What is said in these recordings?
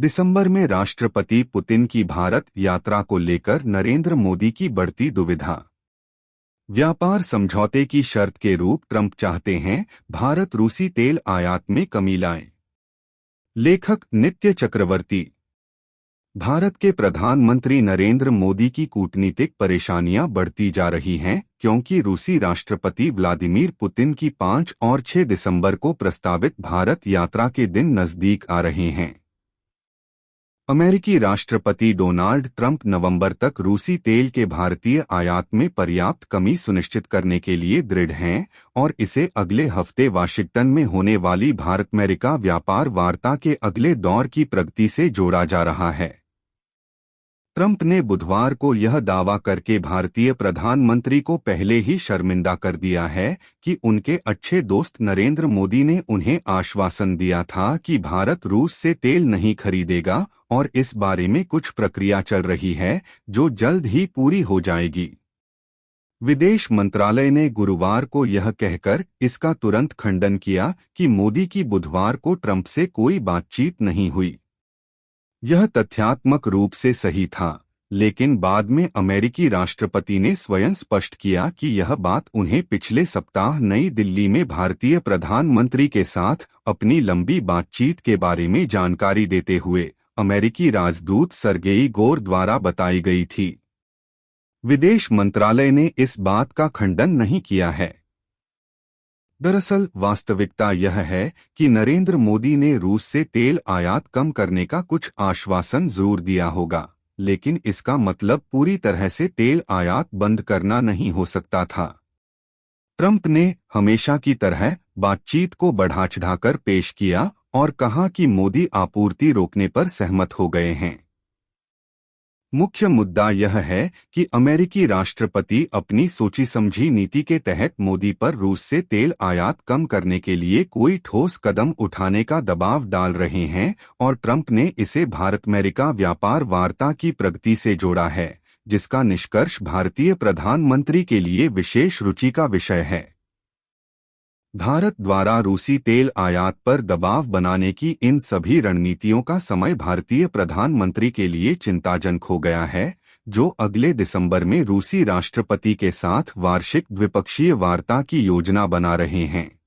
दिसंबर में राष्ट्रपति पुतिन की भारत यात्रा को लेकर नरेंद्र मोदी की बढ़ती दुविधा। व्यापार समझौते की शर्त के रूप ट्रंप चाहते हैं भारत रूसी तेल आयात में कमी लाए। लेखक नित्य चक्रवर्ती। भारत के प्रधानमंत्री नरेंद्र मोदी की कूटनीतिक परेशानियां बढ़ती जा रही हैं क्योंकि रूसी राष्ट्रपति व्लादिमीर पुतिन की 5 और 6 दिसंबर को प्रस्तावित भारत यात्रा के दिन नजदीक आ रहे हैं। अमेरिकी राष्ट्रपति डोनाल्ड ट्रंप नवंबर तक रूसी तेल के भारतीय आयात में पर्याप्त कमी सुनिश्चित करने के लिए दृढ़ हैं और इसे अगले हफ्ते वाशिंगटन में होने वाली भारत-अमेरिका व्यापार वार्ता के अगले दौर की प्रगति से जोड़ा जा रहा है। ट्रंप ने बुधवार को यह दावा करके भारतीय प्रधानमंत्री को पहले ही शर्मिंदा कर दिया है कि उनके अच्छे दोस्त नरेंद्र मोदी ने उन्हें आश्वासन दिया था कि भारत रूस से तेल नहीं खरीदेगा और इस बारे में कुछ प्रक्रिया चल रही है जो जल्द ही पूरी हो जाएगी। विदेश मंत्रालय ने गुरुवार को यह कहकर इसका तुरंत खंडन किया कि मोदी की बुधवार को ट्रंप से कोई बातचीत नहीं हुई। यह तथ्यात्मक रूप से सही था, लेकिन बाद में अमेरिकी राष्ट्रपति ने स्वयं स्पष्ट किया कि यह बात उन्हें पिछले सप्ताह नई दिल्ली में भारतीय प्रधानमंत्री के साथ अपनी लंबी बातचीत के बारे में जानकारी देते हुए अमेरिकी राजदूत सर्गेई गोर द्वारा बताई गई थी। विदेश मंत्रालय ने इस बात का खंडन नहीं किया है। दरअसल वास्तविकता यह है कि नरेंद्र मोदी ने रूस से तेल आयात कम करने का कुछ आश्वासन जरूर दिया होगा, लेकिन इसका मतलब पूरी तरह से तेल आयात बंद करना नहीं हो सकता था। ट्रंप ने हमेशा की तरह बातचीत को बढ़ा चढ़ाकर पेश किया और कहा कि मोदी आपूर्ति रोकने पर सहमत हो गए हैं। मुख्य मुद्दा यह है कि अमेरिकी राष्ट्रपति अपनी सोची समझी नीति के तहत मोदी पर रूस से तेल आयात कम करने के लिए कोई ठोस कदम उठाने का दबाव डाल रहे हैं और ट्रंप ने इसे भारत-अमेरिका व्यापार वार्ता की प्रगति से जोड़ा है, जिसका निष्कर्ष भारतीय प्रधानमंत्री के लिए विशेष रुचि का विषय है। भारत द्वारा रूसी तेल आयात पर दबाव बनाने की इन सभी रणनीतियों का समय भारतीय प्रधानमंत्री के लिए चिंताजनक हो गया है, जो अगले दिसंबर में रूसी राष्ट्रपति के साथ वार्षिक द्विपक्षीय वार्ता की योजना बना रहे हैं।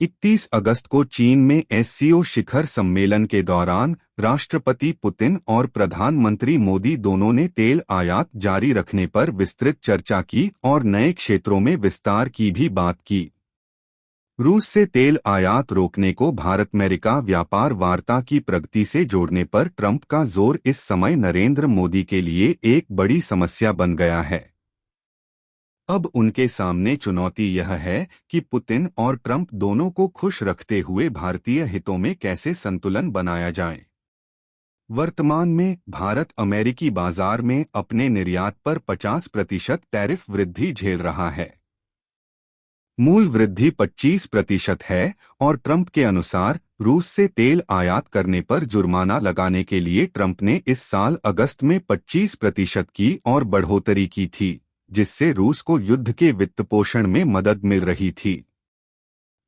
31 अगस्त को चीन में एससीओ शिखर सम्मेलन के दौरान राष्ट्रपति पुतिन और प्रधानमंत्री मोदी दोनों ने तेल आयात जारी रखने पर विस्तृत चर्चा की और नए क्षेत्रों में विस्तार की भी बात की। रूस से तेल आयात रोकने को भारत-अमेरिका व्यापार वार्ता की प्रगति से जोड़ने पर ट्रंप का जोर इस समय नरेंद्र मोदी के लिए एक बड़ी समस्या बन गया है। अब उनके सामने चुनौती यह है कि पुतिन और ट्रंप दोनों को खुश रखते हुए भारतीय हितों में कैसे संतुलन बनाया जाए। वर्तमान में भारत अमेरिकी बाजार में अपने निर्यात पर 50% टैरिफ वृद्धि झेल रहा है। मूल वृद्धि 25% है और ट्रंप के अनुसार रूस से तेल आयात करने पर जुर्माना लगाने के लिए ट्रंप ने इस साल अगस्त में 25% की और बढ़ोतरी की थी, जिससे रूस को युद्ध के वित्तपोषण में मदद मिल रही थी।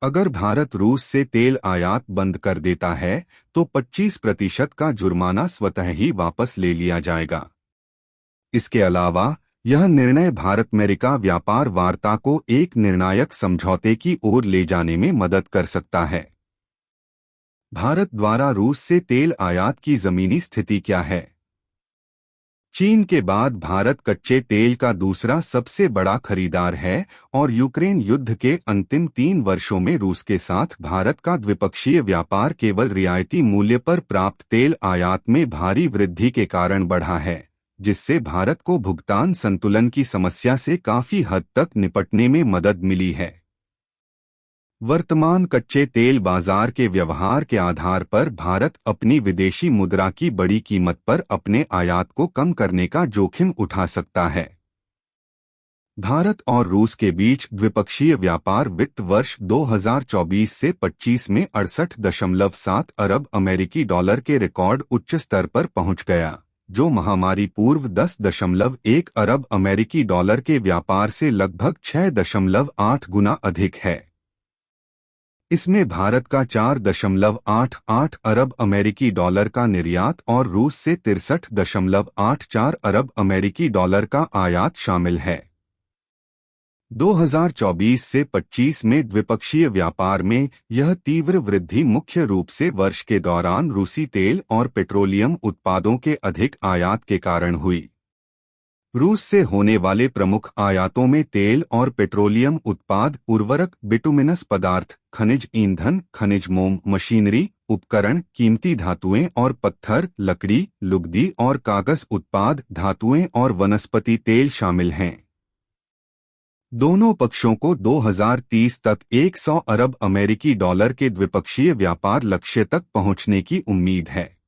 अगर भारत रूस से तेल आयात बंद कर देता है तो 25% का जुर्माना स्वतः ही वापस ले लिया जाएगा। इसके अलावा यह निर्णय भारत-अमेरिका व्यापार वार्ता को एक निर्णायक समझौते की ओर ले जाने में मदद कर सकता है। भारत द्वारा रूस से तेल आयात की जमीनी स्थिति क्या है? चीन के बाद भारत कच्चे तेल का दूसरा सबसे बड़ा खरीदार है और यूक्रेन युद्ध के अंतिम 3 वर्षों में रूस के साथ भारत का द्विपक्षीय व्यापार केवल रियायती मूल्य पर प्राप्त तेल आयात में भारी वृद्धि के कारण बढ़ा है, जिससे भारत को भुगतान संतुलन की समस्या से काफी हद तक निपटने में मदद मिली है। वर्तमान कच्चे तेल बाजार के व्यवहार के आधार पर भारत अपनी विदेशी मुद्रा की बड़ी कीमत पर अपने आयात को कम करने का जोखिम उठा सकता है। भारत और रूस के बीच द्विपक्षीय व्यापार वित्त वर्ष 2024 से 25 में 68.7 अरब अमेरिकी डॉलर के रिकॉर्ड उच्च स्तर पर पहुंच गया, जो महामारी पूर्व 10.1 अरब अमेरिकी डॉलर के व्यापार से लगभग 6.8 गुना अधिक है। इसमें भारत का 4.88 अरब अमेरिकी डॉलर का निर्यात और रूस से 63.84 अरब अमेरिकी डॉलर का आयात शामिल है। 2024 से 25 में द्विपक्षीय व्यापार में यह तीव्र वृद्धि मुख्य रूप से वर्ष के दौरान रूसी तेल और पेट्रोलियम उत्पादों के अधिक आयात के कारण हुई। रूस से होने वाले प्रमुख आयातों में तेल और पेट्रोलियम उत्पाद, उर्वरक, बिटुमिनस पदार्थ, खनिज ईंधन, खनिज मोम, मशीनरी, उपकरण, कीमती धातुएं और पत्थर, लकड़ी, लुगदी और कागज उत्पाद, धातुएं और वनस्पति तेल शामिल हैं। दोनों पक्षों को 2030 तक 100 अरब अमेरिकी डॉलर के द्विपक्षीय व्यापार लक्ष्य तक पहुंचने की उम्मीद है।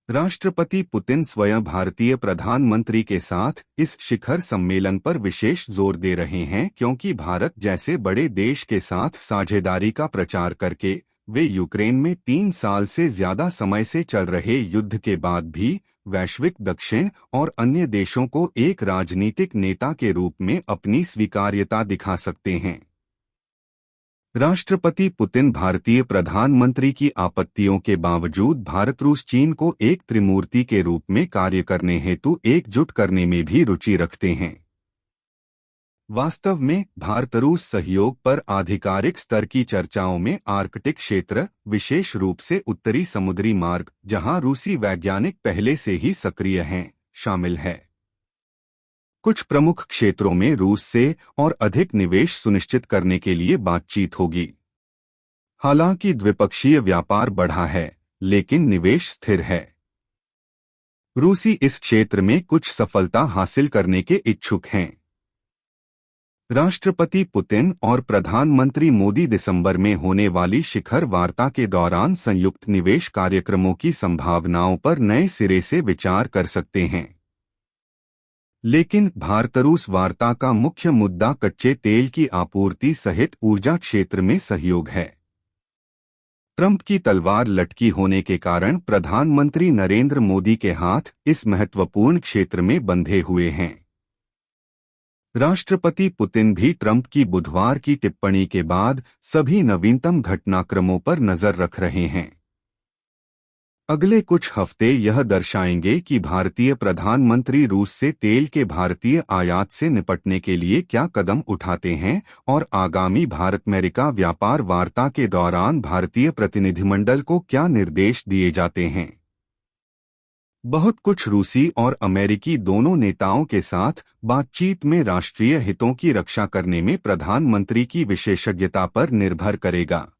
राष्ट्रपति पुतिन स्वयं भारतीय प्रधानमंत्री के साथ इस शिखर सम्मेलन पर विशेष जोर दे रहे हैं, क्योंकि भारत जैसे बड़े देश के साथ साझेदारी का प्रचार करके वे यूक्रेन में 3 साल से ज्यादा समय से चल रहे युद्ध के बाद भी वैश्विक दक्षिण और अन्य देशों को एक राजनीतिक नेता के रूप में अपनी स्वीकार्यता दिखा सकते हैं। राष्ट्रपति पुतिन भारतीय प्रधानमंत्री की आपत्तियों के बावजूद भारत रूस चीन को एक त्रिमूर्ति के रूप में कार्य करने हेतु एकजुट करने में भी रुचि रखते हैं। वास्तव में भारत रूस सहयोग पर आधिकारिक स्तर की चर्चाओं में आर्कटिक क्षेत्र, विशेष रूप से उत्तरी समुद्री मार्ग, जहां रूसी वैज्ञानिक पहले से ही सक्रिय हैं, शामिल है। कुछ प्रमुख क्षेत्रों में रूस से और अधिक निवेश सुनिश्चित करने के लिए बातचीत होगी। हालांकि द्विपक्षीय व्यापार बढ़ा है, लेकिन निवेश स्थिर है। रूसी इस क्षेत्र में कुछ सफलता हासिल करने के इच्छुक हैं। राष्ट्रपति पुतिन और प्रधानमंत्री मोदी दिसंबर में होने वाली शिखर वार्ता के दौरान संयुक्त निवेश कार्यक्रमों की संभावनाओं पर नए सिरे से विचार कर सकते हैं। लेकिन भारत रूस वार्ता का मुख्य मुद्दा कच्चे तेल की आपूर्ति सहित ऊर्जा क्षेत्र में सहयोग है। ट्रंप की तलवार लटकी होने के कारण प्रधानमंत्री नरेंद्र मोदी के हाथ इस महत्वपूर्ण क्षेत्र में बंधे हुए हैं। राष्ट्रपति पुतिन भी ट्रंप की बुधवार की टिप्पणी के बाद सभी नवीनतम घटनाक्रमों पर नजर रख रहे हैं। अगले कुछ हफ्ते यह दर्शाएंगे कि भारतीय प्रधानमंत्री रूस से तेल के भारतीय आयात से निपटने के लिए क्या कदम उठाते हैं और आगामी भारत-अमेरिका व्यापार वार्ता के दौरान भारतीय प्रतिनिधिमंडल को क्या निर्देश दिए जाते हैं। बहुत कुछ रूसी और अमेरिकी दोनों नेताओं के साथ बातचीत में राष्ट्रीय हितों की रक्षा करने में प्रधानमंत्री की विशेषज्ञता पर निर्भर करेगा।